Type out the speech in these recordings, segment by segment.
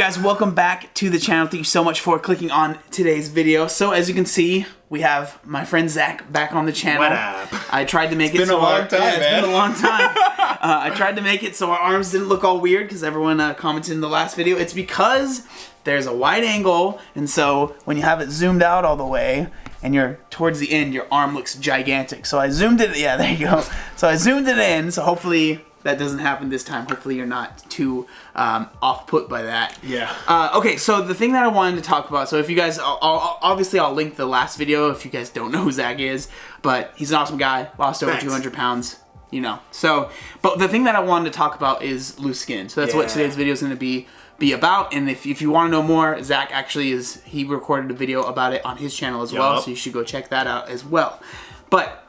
guys, welcome back to the channel. Thank you so much for clicking on today's video. So as you can see, we have my friend Zach back on the channel. What up? I tried to make It's been a long time, man. It's been a long time. I tried to make it so our arms didn't look all weird because everyone commented in the last video. It's because there's a wide angle, and so when you have it zoomed out all the way and you're towards the end, your arm looks gigantic. So I zoomed it. Yeah, there you go. So I zoomed it in. So hopefully that doesn't happen this time. Hopefully you're not too off-put by that. Yeah. Okay, so the thing that I wanted to talk about, so if you guys, obviously I'll link the last video if you guys don't know who Zach is, but he's an awesome guy, lost over 200 pounds, you know. So, but the thing that I wanted to talk about is loose skin. So that's what today's video is going to be about, and if you want to know more, Zach actually he recorded a video about it on his channel as well, so you should go check that out as well. But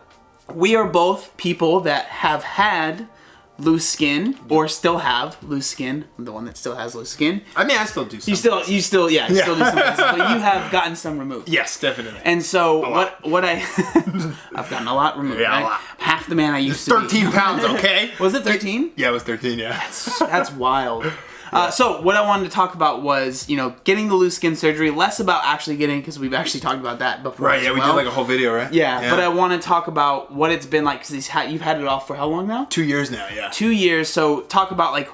we are both people that have had loose skin, or still have loose skin. I'm the one that still has loose skin. I mean, I still do some. You still do some things, but you have gotten some removed. Yes, definitely. And so what I've gotten a lot removed. Yeah, right? a lot. Half the man I used to be. 13 pounds, okay? Was it 13? Yeah, it was 13, yeah. That's wild. So what I wanted to talk about was, you know, getting the loose skin surgery, less about actually getting, because we've actually talked about that before. Right, yeah, we did like a whole video, right? Yeah, but I want to talk about what it's been like, because you've had it off for how long now? 2 years now, yeah. 2 years, so talk about like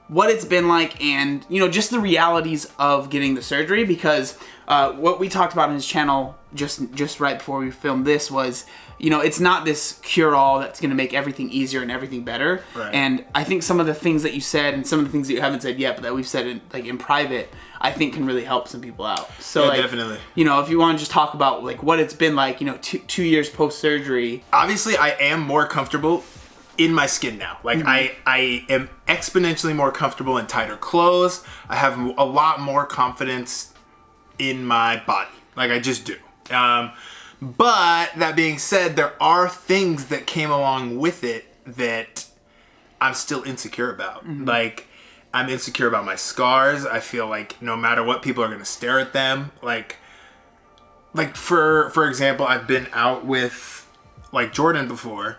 what it's been like and, you know, just the realities of getting the surgery, because what we talked about on his channel just right before we filmed this was, you know, it's not this cure-all that's going to make everything easier and everything better. Right. And I think some of the things that you said and some of the things that you haven't said yet, but that we've said in private, I think can really help some people out. So yeah, like, definitely. You know, if you want to just talk about like what it's been like, you know, two years post-surgery. Obviously, I am more comfortable in my skin now. Like I am exponentially more comfortable in tighter clothes. I have a lot more confidence in my body. Like I just do. But that being said, there are things that came along with it that I'm still insecure about. Like, I'm insecure about my scars. I feel like no matter what, people are going to stare at them. Like for example, I've been out with like Jordan before,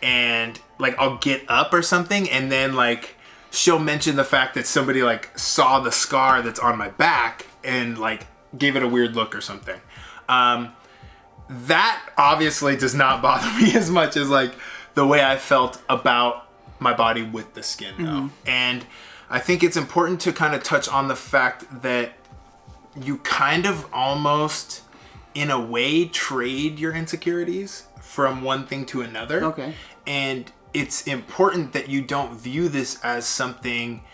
and like I'll get up or something, and then like she'll mention the fact that somebody like saw the scar that's on my back and like gave it a weird look or something. That obviously does not bother me as much as like the way I felt about my body with the skin though. And I think it's important to kind of touch on the fact that you kind of almost in a way trade your insecurities from one thing to another. Okay. And it's important that you don't view this as something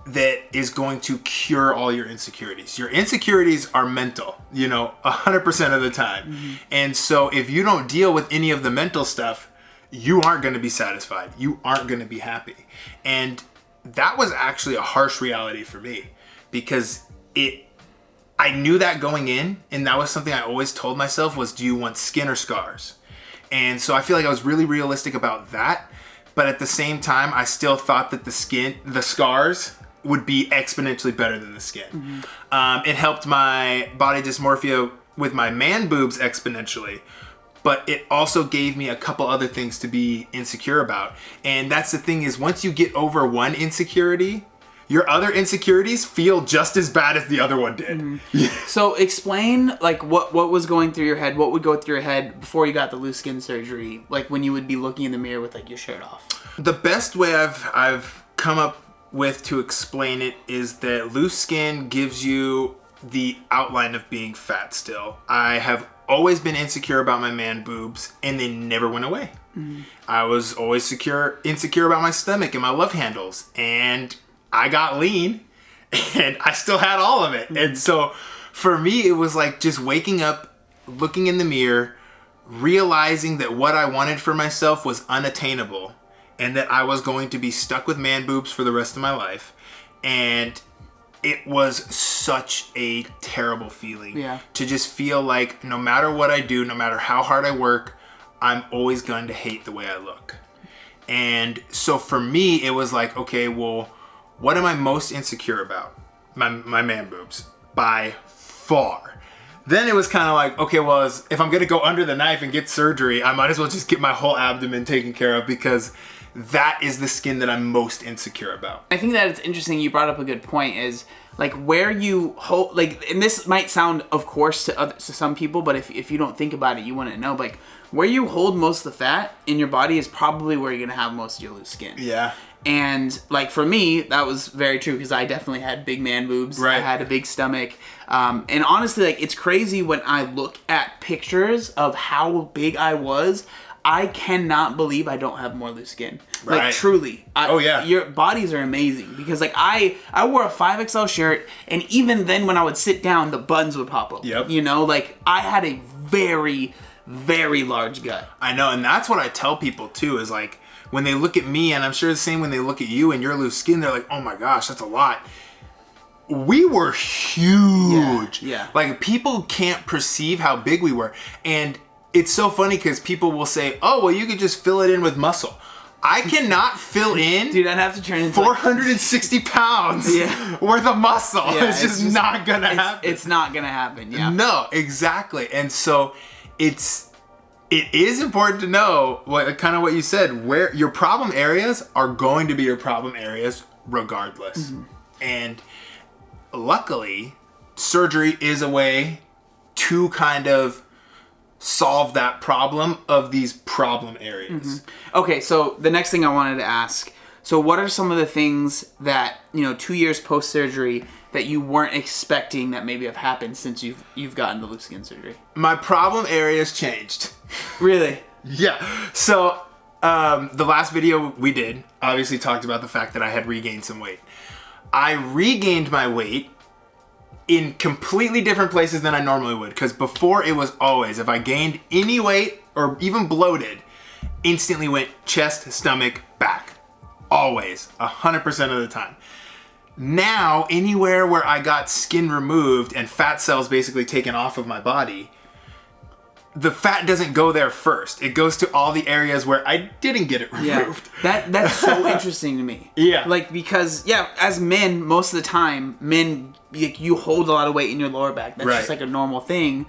that is going to cure all your insecurities. Your insecurities are mental, you know, 100% of the time. And so if you don't deal with any of the mental stuff, you aren't going to be satisfied. You aren't going to be happy. And that was actually a harsh reality for me, because I knew that going in, and that was something I always told myself was, do you want skin or scars? And so I feel like I was really realistic about that. But at the same time, I still thought that the scars would be exponentially better than the skin. It helped my body dysmorphia with my man boobs exponentially, but it also gave me a couple other things to be insecure about. And that's the thing, is once you get over one insecurity, your other insecurities feel just as bad as the other one did. So explain like what was going through your head, what would go through your head before you got the loose skin surgery, like when you would be looking in the mirror with like your shirt off. The best way I've come up with to explain it is that loose skin gives you the outline of being fat still. I have always been insecure about my man boobs, and they never went away. I was always insecure about my stomach and my love handles, and I got lean and I still had all of it. And so for me, it was like just waking up, looking in the mirror, realizing that what I wanted for myself was unattainable, and that I was going to be stuck with man boobs for the rest of my life. And it was such a terrible feeling to just feel like no matter what I do, no matter how hard I work, I'm always going to hate the way I look. And so for me, it was like, okay, well, what am I most insecure about? My man boobs, by far. Then it was kind of like, okay, well, if I'm going to go under the knife and get surgery, I might as well just get my whole abdomen taken care of, because that is the skin that I'm most insecure about. I think that it's interesting you brought up a good point is like where you hold, like, and this might sound, of course, to some people, but if you don't think about it, you wouldn't know. Like, where you hold most of the fat in your body is probably where you're gonna have most of your loose skin. Yeah. And like for me, that was very true because I definitely had big man boobs. Right. I had a big stomach. And honestly, like it's crazy when I look at pictures of how big I was. I cannot believe I don't have more loose skin. Like Right. truly. Oh yeah. Your bodies are amazing because like I wore a 5XL shirt and even then when I would sit down, the buttons would pop up. Yep. You know, like I had a very, very large gut. I know, and that's what I tell people too, is like when they look at me, and I'm sure the same when they look at you and your loose skin, they're like, oh my gosh, that's a lot. We were huge. Yeah. Like people can't perceive how big we were. And it's so funny because people will say, oh, well, you could just fill it in with muscle. I cannot fill in, dude, I'd have to turn into 460 pounds worth of muscle. Yeah, it's just not gonna happen. It's not gonna happen. Yeah. No, exactly. And so it is important to know kind of what you said, where your problem areas are going to be your problem areas regardless. Mm-hmm. And luckily, surgery is a way to kind of solve that problem of these problem areas. Mm-hmm. Okay, so the next thing I wanted to ask, so what are some of the things that, 2 years post-surgery that you weren't expecting that maybe have happened since you've gotten the loose skin surgery? My problem areas changed. Really? Yeah. So the last video we did obviously talked about the fact that I had regained some weight. I regained my weight in completely different places than I normally would, because before it was always, if I gained any weight or even bloated, instantly went chest, stomach, back. Always. 100% of the time. Now, anywhere where I got skin removed and fat cells basically taken off of my body, the fat doesn't go there first. It goes to all the areas where I didn't get it removed. Yeah. That's so interesting to me. Yeah. Like, because, as men, most of the time, you hold a lot of weight in your lower back. That's just like a normal thing.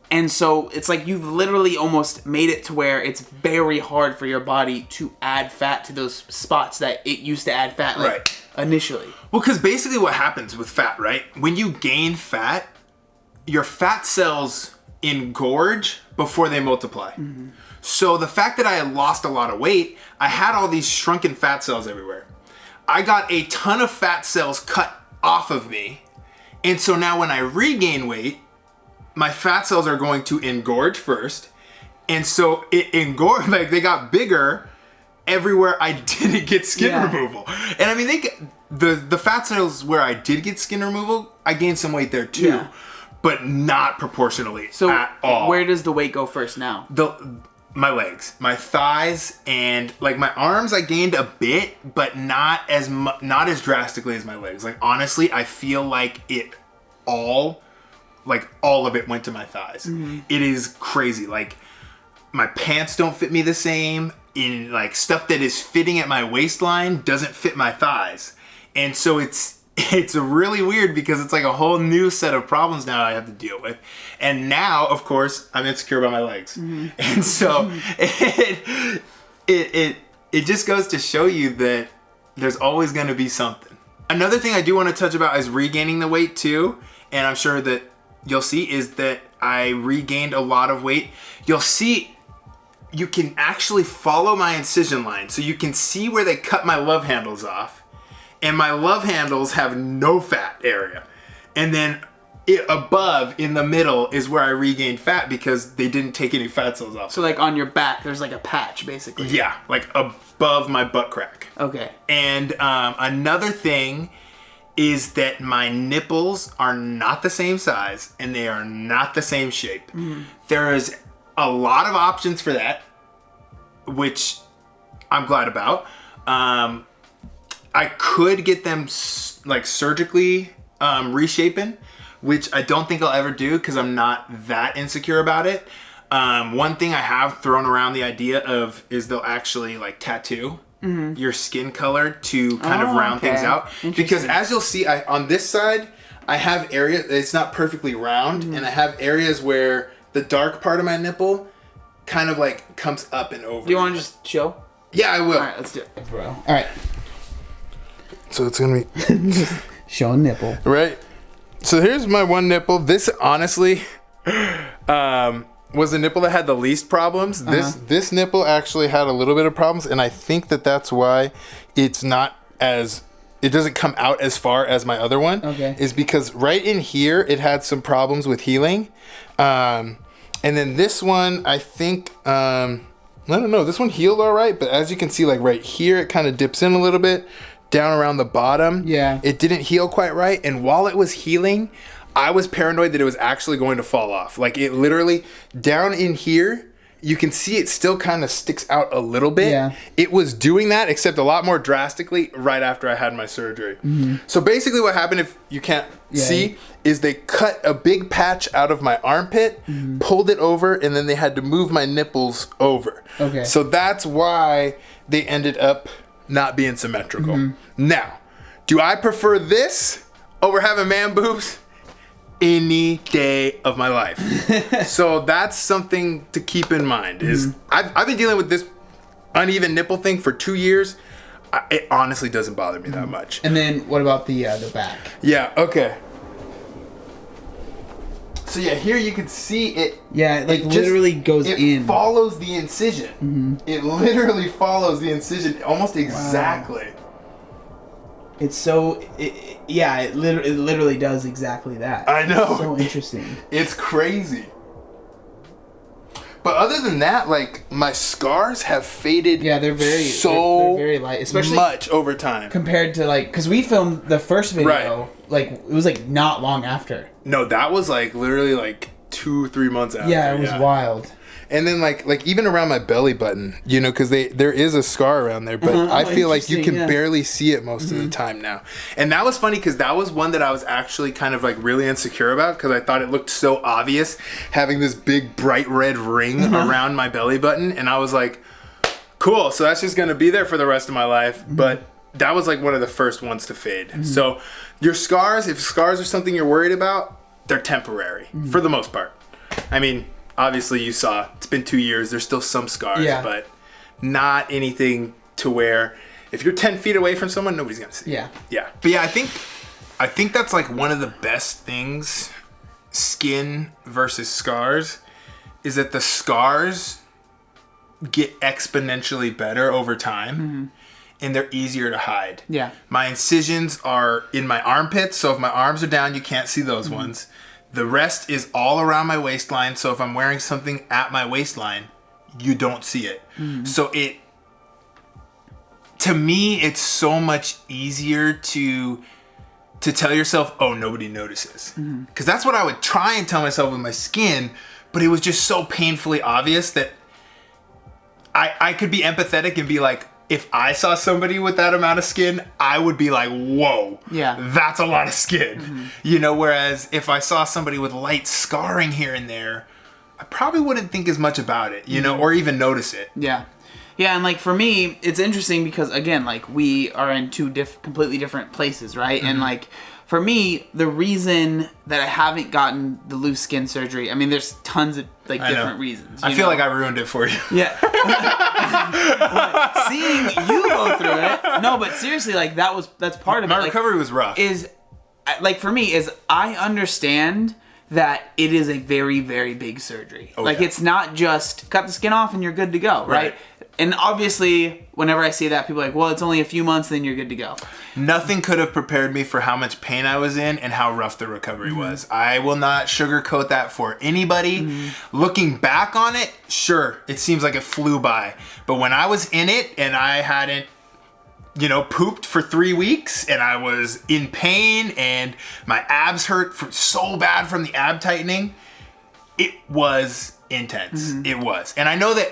And so it's like you've literally almost made it to where it's very hard for your body to add fat to those spots that it used to add fat initially. Well, because basically what happens with fat, right? When you gain fat, your fat cells engorge before they multiply. Mm-hmm. So the fact that I had lost a lot of weight, I had all these shrunken fat cells everywhere. I got a ton of fat cells cut off of me. And so now when I regain weight, my fat cells are going to engorge first. And so it engorged, like they got bigger everywhere I didn't get skin removal. And I mean, the fat cells where I did get skin removal, I gained some weight there too. Yeah. But not proportionally at all. Where does the weight go first now? My legs, my thighs, and like my arms I gained a bit, but not as drastically as my legs. Like honestly, I feel like all of it went to my thighs. Mm-hmm. It is crazy. Like my pants don't fit me the same. In like stuff that is fitting at my waistline doesn't fit my thighs. And so it's really weird because it's like a whole new set of problems now I have to deal with. And now, of course, I'm insecure about my legs. Mm-hmm. And so it just goes to show you that there's always going to be something. Another thing I do want to touch about is regaining the weight too. And I'm sure that you'll see is that I regained a lot of weight. You'll see you can actually follow my incision line. So you can see where they cut my love handles off. And my love handles have no fat area. And then above, in the middle, is where I regained fat because they didn't take any fat cells off. So like on your back, there's like a patch, basically. Yeah, like above my butt crack. Okay. And another thing is that my nipples are not the same size and they are not the same shape. Mm-hmm. There is a lot of options for that, which I'm glad about. I could get them like surgically reshapen, which I don't think I'll ever do because I'm not that insecure about it. One thing I have thrown around the idea of is they'll actually like tattoo your skin color to kind of round things out. Because as you'll see, on this side, I have areas, it's not perfectly round, and I have areas where the dark part of my nipple kind of like comes up and over. Do you want to just show? Yeah, I will. All right, let's do it. All right. So it's gonna be Show a nipple. Right. So here's my one nipple. This honestly was the nipple that had the least problems. This nipple actually had a little bit of problems, and I think that's why it's not as, it doesn't come out as far as my other one. Okay. Is because right in here it had some problems with healing. And then this one, I think, I don't know, this one healed all right, but as you can see, like right here, it kind of dips in a little bit. Down around the bottom, it didn't heal quite right, and while it was healing, I was paranoid that it was actually going to fall off. Like, it literally, down in here, you can see it still kind of sticks out a little bit. Yeah. It was doing that, except a lot more drastically right after I had my surgery. So basically what happened, if you can't see, is they cut a big patch out of my armpit, pulled it over, and then they had to move my nipples over. Okay. So that's why they ended up not being symmetrical. Now, do I prefer this over having man boobs? Any day of my life. So that's something to keep in mind. Is I've been dealing with this uneven nipple thing for 2 years. It honestly doesn't bother me that much. And then what about the back? Yeah. Okay. So yeah, here you can see it. Yeah, it like literally goes in. It follows the incision. It literally follows the incision almost exactly. Wow. It's so, it literally does exactly that. I know. It's so interesting. It's crazy. But other than that, like, my scars have faded. Yeah, they're very light, especially much over time compared to like, because we filmed the first video, like it was like not long after. No, that was like literally like 2-3 months after. Yeah, it was wild. And then like even around my belly button, you know, because there is a scar around there, but I feel like you can barely see it most of the time now. And that was funny because that was one that I was actually kind of like really insecure about because I thought it looked so obvious having this big bright red ring around my belly button, and I was like, cool, so that's just gonna be there for the rest of my life. But that was like one of the first ones to fade. So your scars, if scars are something you're worried about, they're temporary for the most part. I mean, obviously you saw it's been 2 years, there's still some scars, but not anything to where if you're 10 feet away from someone, nobody's gonna see. Yeah. But yeah, I think that's like one of the best things, skin versus scars, is that the scars get exponentially better over time. And they're easier to hide. Yeah. My incisions are in my armpits, so if my arms are down, you can't see those ones. The rest is all around my waistline, so if I'm wearing something at my waistline, you don't see it. So to me, it's so much easier to tell yourself, oh, nobody notices. Because that's what I would try and tell myself with my skin, but it was just so painfully obvious that I could be empathetic and be like, if I saw somebody with that amount of skin, I would be like, whoa, that's a lot of skin. You know, whereas if I saw somebody with light scarring here and there, I probably wouldn't think as much about it, you know, or even notice it. Yeah, and like for me, it's interesting because again, like we are in two completely different places, right? And like for me, the reason that I haven't gotten the loose skin surgery, I mean, there's tons of like different reasons. I feel like I ruined it for you. Yeah. Seeing you go through it, no, but seriously, like that's part of it. My recovery was rough. Is like for me, is I understand that it is a very, very big surgery. It's not just cut the skin off and you're good to go, right? And obviously, whenever I see that, people are like, well, it's only a few months, then you're good to go. Nothing could have prepared me for how much pain I was in and how rough the recovery was. I will not sugarcoat that for anybody. Looking back on it, sure, it seems like it flew by. But when I was in it and I hadn't, you know, pooped for 3 weeks and I was in pain and my abs hurt so bad from the ab tightening, it was intense. It was. And I know that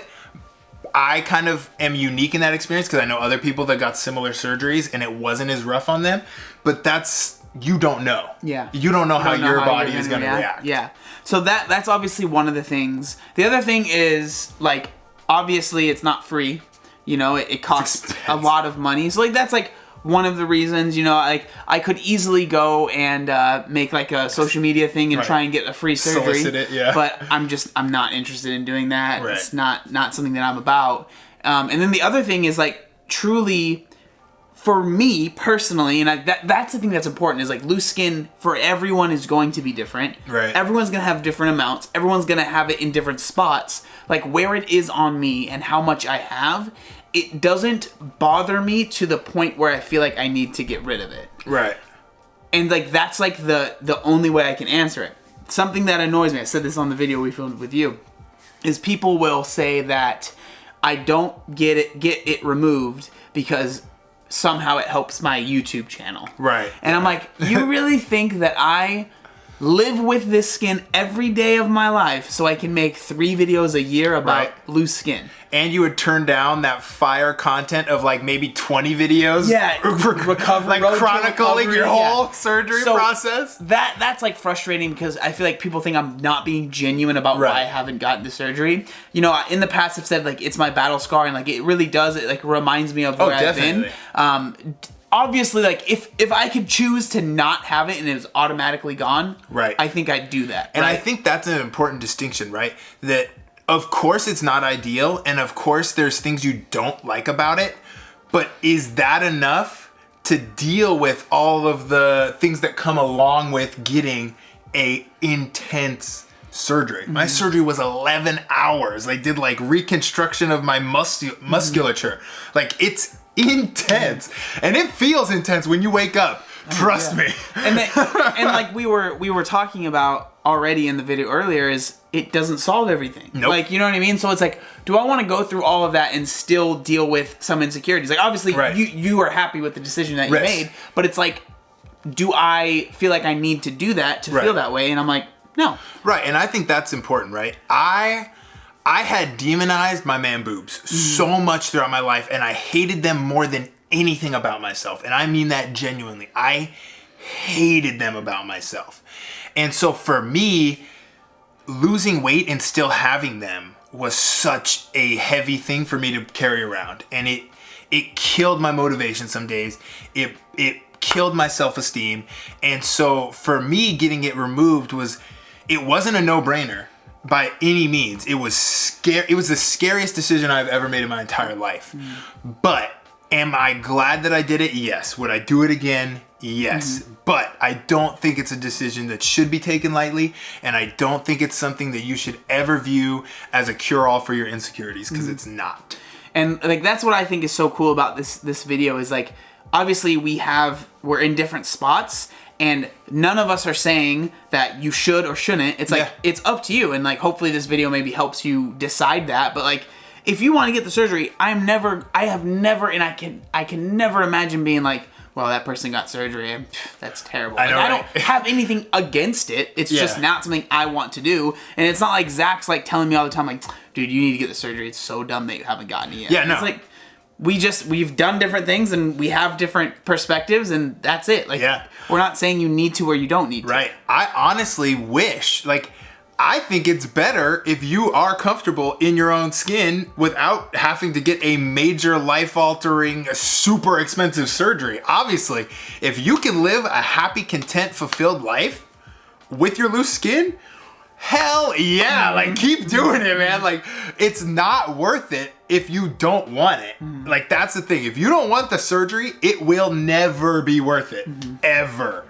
I kind of am unique in that experience because I know other people that got similar surgeries and it wasn't as rough on them, but you don't know. Yeah. You don't know how your body is going to react. Yeah. So that's obviously one of the things. The other thing is, like, obviously it's not free. You know, it costs a lot of money. So, like, that's, like, one of the reasons, you know, like, I could easily go and make, like, a social media thing and try and get a free surgery. Solicit it, yeah. But I'm not interested in doing that. Right. It's not something that I'm about. And then the other thing is, like, truly for me personally, and that's the thing that's important, is like loose skin for everyone is going to be different. Right. Everyone's going to have different amounts. Everyone's going to have it in different spots. Like where it is on me and how much I have, it doesn't bother me to the point where I feel like I need to get rid of it. Right. And like that's like the only way I can answer it. Something that annoys me, I said this on the video we filmed with you, is people will say that I don't get it removed because somehow it helps my YouTube channel. Right. And I'm like, you really think that I live with this skin every day of my life so I can make 3 videos a year about loose skin? And you would turn down that fire content of like maybe 20 videos. Yeah, recovery, like chronicling your whole surgery So process. That's like frustrating because I feel like people think I'm not being genuine about why I haven't gotten the surgery. You know, in the past I've said like it's my battle scar, and like it really does. It like reminds me of where I've been. Obviously, like if I could choose to not have it and it was automatically gone, I think I'd do that. And I think that's an important distinction, right? That of course it's not ideal, and of course there's things you don't like about it, but is that enough to deal with all of the things that come along with getting a intense surgery? My surgery was 11 hours. I did like reconstruction of my musculature. Like it's intense, and it feels intense when you wake up. Trust me. And like we were talking about already in the video earlier, is it doesn't solve everything. Nope. Like, you know what I mean? So it's like, do I want to go through all of that and still deal with some insecurities? Like obviously you are happy with the decision that you made, but it's like, do I feel like I need to do that to feel that way? And I'm like, no. Right. And I think that's important, right? I had demonized my man boobs so much throughout my life, and I hated them more than anything about myself. And I mean that genuinely. I hated them about myself. And so for me, losing weight and still having them was such a heavy thing for me to carry around. And it killed my motivation some days. It killed my self-esteem. And so for me, getting it removed it wasn't a no-brainer by any means. It was scary. It was the scariest decision I've ever made in my entire life. But am I glad that I did it? Yes. Would I do it again? Yes. But I don't think it's a decision that should be taken lightly, and I don't think it's something that you should ever view as a cure-all for your insecurities, because it's not. And like that's what I think is so cool about this video, is like obviously we're in different spots, and none of us are saying that you should or shouldn't. It's like it's up to you, and like hopefully this video maybe helps you decide that. But like if you want to get the surgery, I have never, and I can never imagine being like, well, that person got surgery, and that's terrible. I don't have anything against it. It's just not something I want to do. And it's not like Zach's like telling me all the time, like, dude, you need to get the surgery. It's so dumb that you haven't gotten it yet. Yeah, no. It's like we've done different things, and we have different perspectives, and that's it. Like we're not saying you need to or you don't need to. Right. I honestly wish, like, I think it's better if you are comfortable in your own skin without having to get a major life-altering, super expensive surgery. Obviously, if you can live a happy, content, fulfilled life with your loose skin, hell yeah, like keep doing it, man. Like it's not worth it if you don't want it. Like that's the thing. If you don't want the surgery, it will never be worth it. Ever.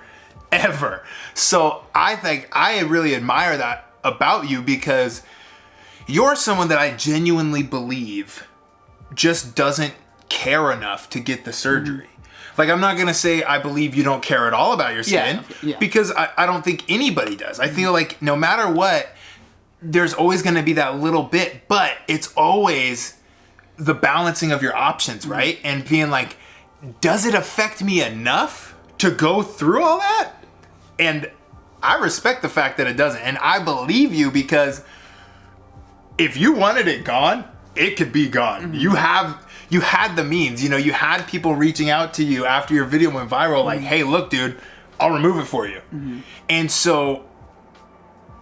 So I think I really admire that about you, because you're someone that I genuinely believe just doesn't care enough to get the surgery. Like, I'm not gonna say I believe you don't care at all about your skin, because I don't think anybody does. I feel like no matter what, there's always gonna be that little bit, but it's always the balancing of your options, right? And being like, does it affect me enough to go through all that? And I respect the fact that it doesn't, and I believe you, because if you wanted it gone, it could be gone. You had the means, you had people reaching out to you after your video went viral, like, hey, look, dude, I'll remove it for you. And so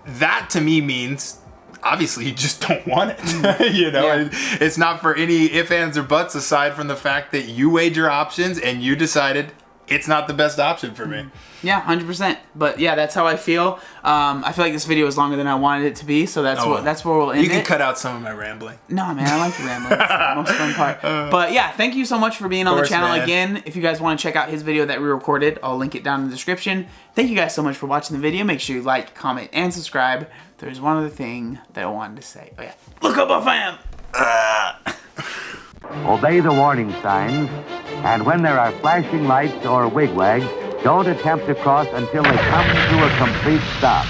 that to me means obviously you just don't want it. It's not for any ifs, ands, or buts, aside from the fact that you weighed your options and you decided, it's not the best option for me. Yeah, 100%. But yeah, that's how I feel. I feel like this video is longer than I wanted it to be, so that's where we'll end it. You can cut out some of my rambling. No, man, I like the rambling. That's the most fun part. But yeah, thank you so much for being on the channel again. If you guys want to check out his video that we recorded, I'll link it down in the description. Thank you guys so much for watching the video. Make sure you like, comment, and subscribe. There's one other thing that I wanted to say. Oh yeah, look up a fam. Obey the warning signs, and when there are flashing lights or wigwags, don't attempt to cross until they come to a complete stop.